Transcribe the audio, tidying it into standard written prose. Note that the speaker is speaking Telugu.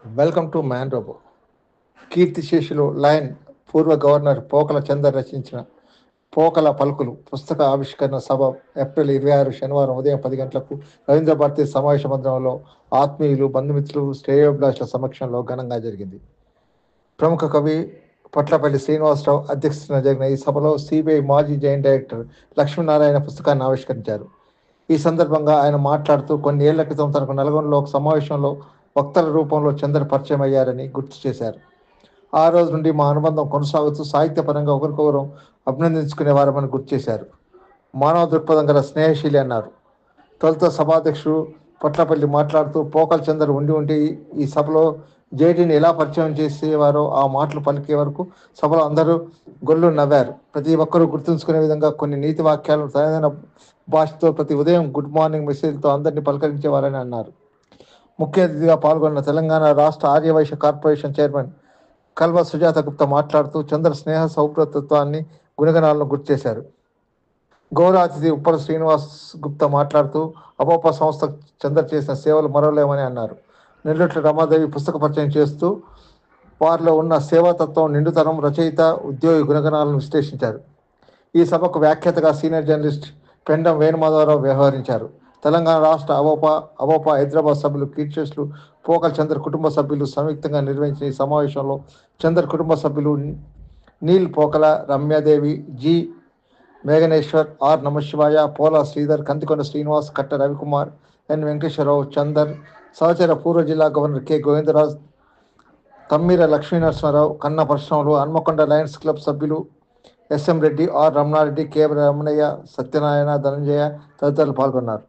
Welcome to man robo. కీర్తిశేషులు లయన్ పూర్వ గవర్నర్ పోకల చందర్ రచించిన పోకల పలుకులు పుస్తక ఆవిష్కరణ సభ ఏప్రిల్ 26 శనివారం ఉదయం 10 గంటలకు రవీంద్ర భారతి సమావేశ మందిరంలో ఆత్మీయులు, బంధుమిత్రులు, శ్రేయోభిలాషుల సమక్షంలో ఘనంగా జరిగింది. ప్రముఖ కవి పొట్లపల్లి శ్రీనివాసరావు అధ్యక్షతన జరిగిన ఈ సభలో సిబిఐ మాజీ జాయింట్ డైరెక్టర్ లక్ష్మీనారాయణ పుస్తకాన్ని ఆవిష్కరించారు. ఈ సందర్భంగా ఆయన మాట్లాడుతూ కొన్ని ఏళ్ల క్రితం తనకు నల్గొండలో ఒక సమావేశంలో వక్తల రూపంలో చందర్ పరిచయం అయ్యారని గుర్తు చేశారు. ఆ రోజు నుండి మా అనుబంధం కొనసాగుతూ సాహిత్యపరంగా ఒకరికొకరు అభినందించుకునేవారమని గుర్తు చేశారు. మానవ దృక్పథం గల స్నేహశీలి అన్నారు. తొలుత సభాధ్యక్షుడు పొట్లపల్లి మాట్లాడుతూ పోకల చందర్ ఉండి ఈ సభలో జేడీని ఎలా పరిచయం చేసేవారో ఆ మాటలు పలికే వరకు సభలో అందరూ గొల్లు నవ్వారు. ప్రతి ఒక్కరూ గుర్తుంచుకునే విధంగా కొన్ని నీతి వాక్యాలను తనదైన భాషతో ప్రతి ఉదయం గుడ్ మార్నింగ్ మెసేజ్తో అందరినీ పలకరించేవారని అన్నారు. ముఖ్య అతిథిగా పాల్గొన్న తెలంగాణ రాష్ట్ర ఆర్యవైశ్య కార్పొరేషన్ చైర్మన్ కల్వ సుజాత గుప్తా మాట్లాడుతూ చంద్ర స్నేహ సౌభ్రతత్వాన్ని, గుణగణాలను గుర్తు చేశారు. గౌరవ అతిథి ఉప్పల శ్రీనివాస్ గుప్తా మాట్లాడుతూ అపోప సంస్థ చంద్ర చేసిన సేవలు మరవలేమని అన్నారు. నెల్లూట్ల రమాదేవి పుస్తక పరిచయం చేస్తూ వారిలో ఉన్న సేవాతత్వం, నిండుతనం, రచయిత, ఉద్యోగి గుణగణాలను విశ్లేషించారు. ఈ సభకు వ్యాఖ్యాతగా సీనియర్ జర్నలిస్ట్ పెండం వేణుమాధవరావు వ్యవహరించారు. తెలంగాణ రాష్ట్ర అవోపా హైదరాబాద్ సభ్యులు కీర్తిశేషులు పోకల చందర్ కుటుంబ సభ్యులు సంయుక్తంగా నిర్వహించిన ఈ సమావేశంలో చందర్ కుటుంబ సభ్యులు నీల్ పోకల, రమ్యాదేవి, జి మేఘనేశ్వర్, ఆర్ నమశివాయ, పోలా శ్రీధర్, కందికొండ శ్రీనివాస్, కట్ట రవికుమార్, ఎన్ వెంకటేశ్వరరావు, చందర్ సహచర పూర్వ జిల్లా governor K Govindaraj, Tammira Lakshminarasimharao, Kanna Parashuramulu, Hanmakonda lions club సభ్యులు SM Reddy, R Ramanareddy, K Ramanaiah, Satyanarayana, Dhananjaya తదితరులు పాల్గొన్నారు.